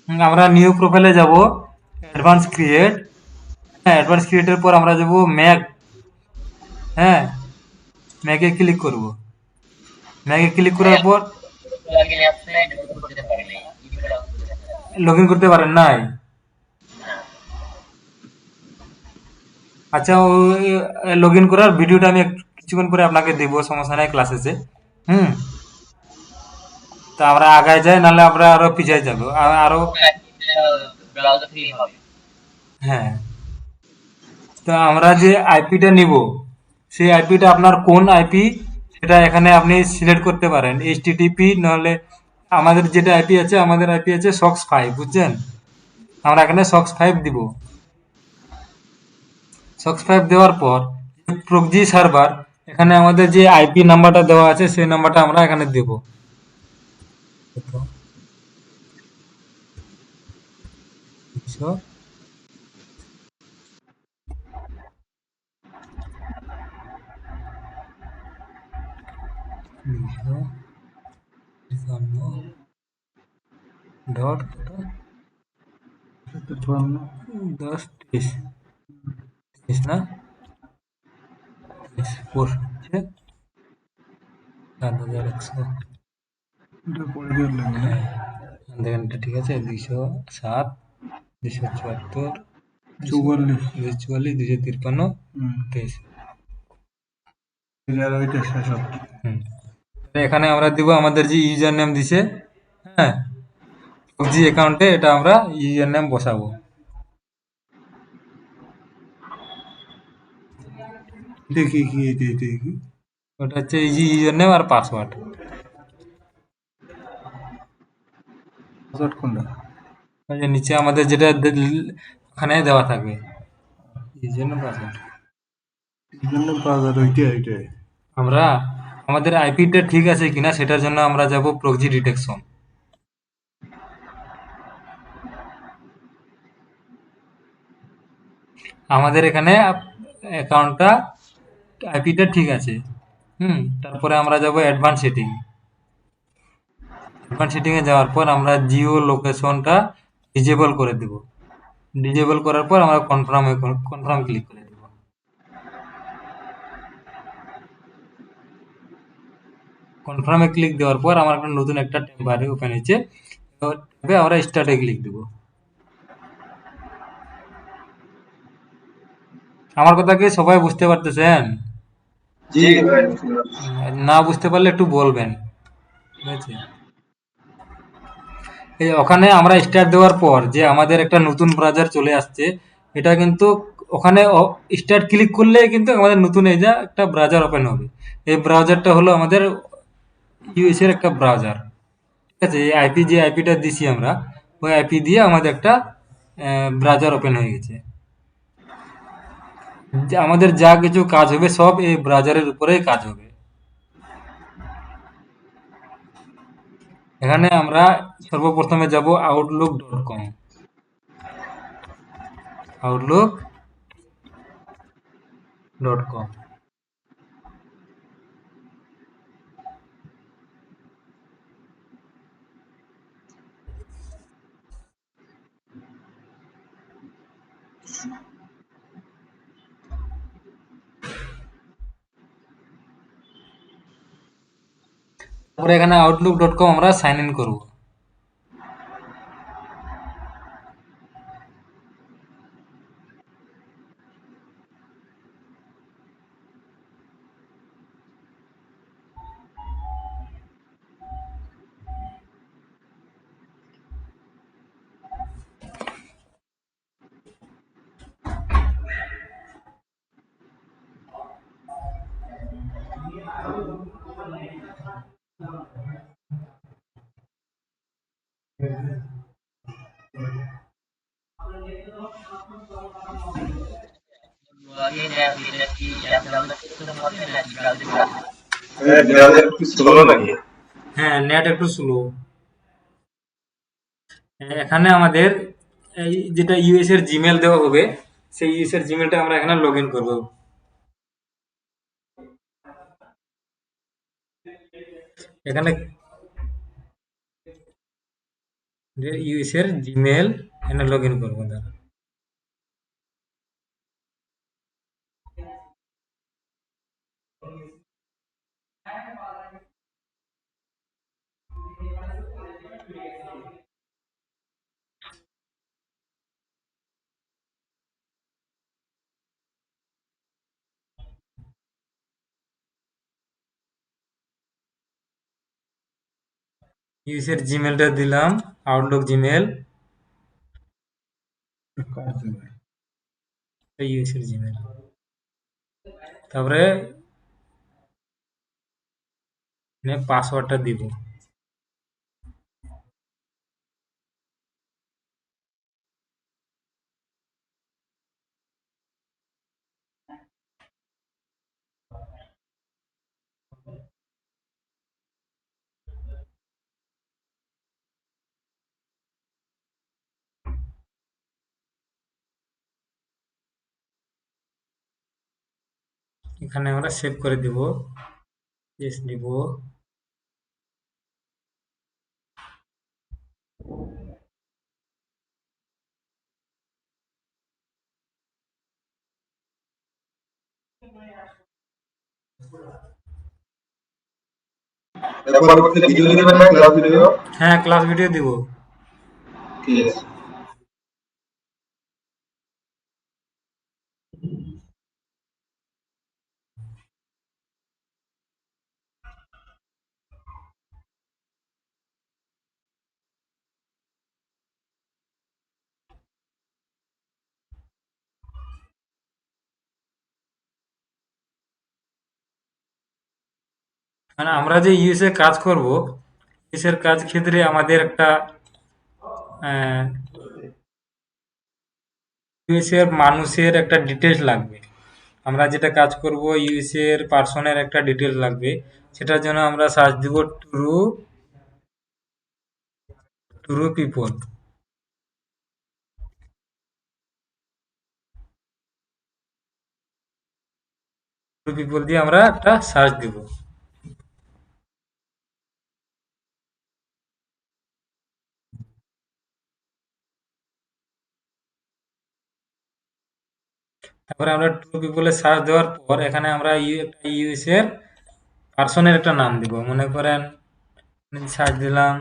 আমরা নিউ প্রোফাইলে যাব, অ্যাডভান্স ক্রিয়েট। হ্যাঁ, অ্যাডভান্স ক্রিয়েটের পর আমরা যাব ম্যাক। হ্যাঁ, ম্যাকে ক্লিক করব। ম্যাকে ক্লিক করার পর লগ ইন করতে পারেন নাই? আচ্ছা, ওই লগ ইন করার ভিডিওটা আমি কিছুক্ষণ পরে আপনাকে দেবো, সমস্যা নাই, ক্লাসে যে। হুম। তা আমরা আগায় যাই, নাহলে আমরা আরো পিছায় যাবো, আরো। হ্যাঁ, তা আমরা যে আইপিটা নিব, সেই আইপিটা আপনার কোন আইপি, সেটা এখানে আপনি সিলেক্ট করতে পারেন, এইচটিটিপি, নাহলে আমাদের যেটা আইপি আছে, আমাদের আইপি আছে সক্স 5, বুঝছেন? আমরা এখানে সক্স 5 দিব। সক্স 5 দেওয়ার পর প্রক্সি সার্ভার, এখানে আমাদের যে আইপি নাম্বারটা দেওয়া আছে সেই নাম্বারটা আমরা এখানে দেব। দুশো, দুশো তিপ্পান্ন ডট চুয়ান্ন 10 30, 30 না, 30 হচ্ছে 7100। এটা পরে দিয়ে লাগবে না? হ্যাঁ, দেখেন এটা ঠিক আছে, 207, 274, চুয়াল্লিশ। 244, 253, হুম। 23। আর ওইটা শেষ হবে। হুম। এখানে আমরা দিব আমাদের যে ইউজার নেম দিছে। হ্যাঁ, PUBG অ্যাকাউন্টে এটা আমরা ইউজার নেম বসাবো। এটা কি কি এটা কি? ওটা হচ্ছে এই যে ইউজার নেম আর পাসওয়ার্ড। পাসওয়ার্ড কোনটা? ওই যে নিচে আমাদের যেটা ওখানে দেওয়া থাকবে, ইউজার নেম পাসওয়ার্ড। জন্য পাসওয়ার্ড ওইটাই। আমরা আমাদের আইপিটা ঠিক আছে কিনা সেটার জন্য আমরা যাব প্রক্সি ডিটেকশন। আমাদের এখানে অ্যাকাউন্টটা, আইপিটা ঠিক আছে। হুম। তারপরে আমরা যাব অ্যাডভান্স সেটিং। অ্যাডভান্স সেটিং এ যাওয়ার পর আমরা জিও লোকেশনটা ডিজেবল করে দেব। ডিজেবল করার পর আমরা কনফার্ম ক্লিক করে দেব। কনফার্মে ক্লিক দেওয়ার পর আমার একটা নতুন একটা ট্যাব ওপেন হয়েছে। তো ট্যাবে আমরা স্টার্টে ক্লিক দেব। আমার কথা কি সবাই বুঝতে পারতেছেন? জি ভাই, বুঝতে পারছি। না বুঝতে পারলে একটু বলবেন, ঠিক আছে? এই ওখানে আমরা স্টার্ট দেওয়ার পর যে আমাদের একটা নতুন ব্রাউজার চলে আসছে, এটা কিন্তু ওখানে স্টার্ট ক্লিক করলে কিন্তু আমাদের নতুন এই যে একটা ব্রাউজার ওপেন হবে। এই ব্রাউজারটা হলো আমাদের ইউএস এর একটা ব্রাউজার। ঠিক আছে, এই আইপি, যে আইপিটা দিছি আমরা, ওই আইপি দিয়ে আমাদের একটা ব্রাউজার ওপেন হয়ে গেছে। যে আমাদের যা কিছু কাজ হবে সব এই ব্রাউজারের উপরেই কাজ হবে। এখানে আমরা সর্বপ্রথমে যাব আউটলুক.com। আউটলুক.com। তারপরে এখানে আউটলুক.com আমরা সাইন ইন করব। ব্রাউজার একটু স্লো নাকি? হ্যাঁ, নেট একটু স্লো। এখানে আমাদের এই যেটা ইউএস এর জিমেল দেওয়া হবে, সেই ইউএস এর জিমেলটা আমরা এখানে লগ ইন করবো। এখানে ইউএস এর জিমেল এখানে লগ ইন করবো দাঁড়া। ইউএস এর জিমেলটা দিলাম, আউটলুক জিমেল, ইউএস এর জিমেল। তারপরে পাসওয়ার্ডটা দিব। এখানে আমরা সেভ করে দিব, ইয়েস দিব। এর পরবর্তীতে ভিডিও দিবেন না, ক্লাস ভিডিও? হ্যাঁ, ক্লাস ভিডিও দিব। ঠিক আছে। মানে আমরা যে ইউএস এ কাজ করব, ইউএস এর কাজ ক্ষেত্রে আমাদের একটা ইউএস এর মানুষের একটা ডিটেলস লাগবে। আমরা যেটা কাজ করব ইউএস এর পার্সনের একটা ডিটেলস লাগবে। সেটার জন্য আমরা সার্চ দিব true true people. True people দিয়ে আমরা একটা সার্চ দিব। তারপরে আমরা ট্রু পিপলে সার্চ দেওয়ার পর এখানে আমরা একটা ইউএস এর পার্সনের একটা নাম দিব। মনে করেন সার্চ দিলাম,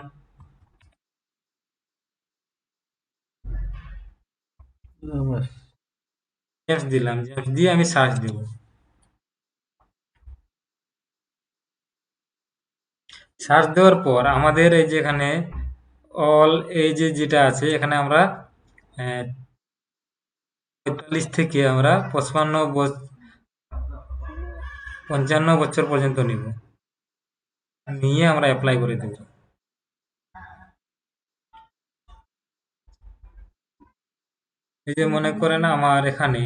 জেমস দিলাম, জেমস দিয়ে আমি সার্চ দিব। সার্চ দেওয়ার পর আমাদের এই যে এখানে অল এই যে যেটা আছে এখানে আমরা ৪৫ থেকে আমরা ৫৫ বছর পর্যন্ত নিব, নিয়ে আমরা অ্যাপ্লাই করে দেব। এই যে মনে করেন আমার এখানে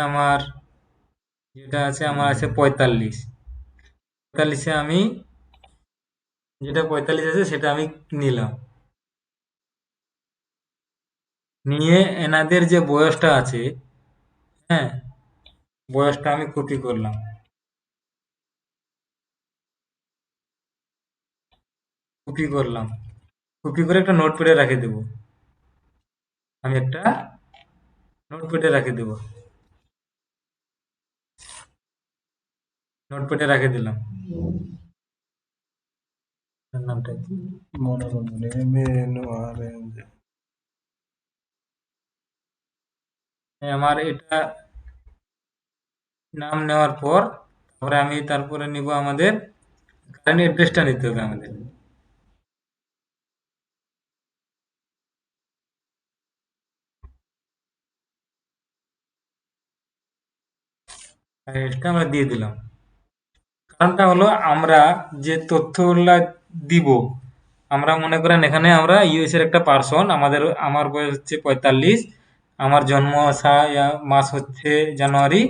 আমার যেটা আছে, আমার আছে ৪৫ আমি যেটা ৪৫ আছে সেটা আমি নিলাম, নিয়ে এনাদের যে বয়সটা আছে, হ্যাঁ, বয়সটা আমি কপি করলাম, কপি করলাম, কপি করে একটা নোটপ্যাডে রেখে দেব। আমি একটা নোটপ্যাডে রেখে দেব, নোটপ্যাডে রেখে দিলাম। এর নামটা কি? মনোরঞ্জন, MANORNJ। আমার এটা নাম নেওয়ার পর তারপরে আমি তারপরে নিব আমাদের কারেন্ট অ্যাড্রেসটা নিতে হবে আমাদের। অ্যাড্রেসটা আমরা দিয়ে দিলাম। কারণটা হলো আমরা যে তথ্যগুলা দিব, আমরা মনে করেন এখানে আমরা ইউএস এর একটা পার্সন, আমার বয়স হচ্ছে ৪৫, আমার জন্ম মাস হচ্ছে জানুয়ারি,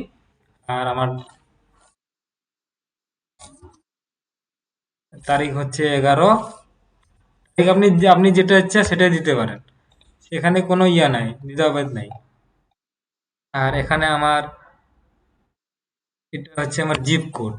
আর আমার তারিখ হচ্ছে ১১ তারিখ। আপনি যেটা ইচ্ছা সেটাই দিতে পারেন, এখানে কোনো ইয়া নাই, দ্বিধাভেদ নাই। আর এখানে আমার এটা হচ্ছে আমার জিপ কোড।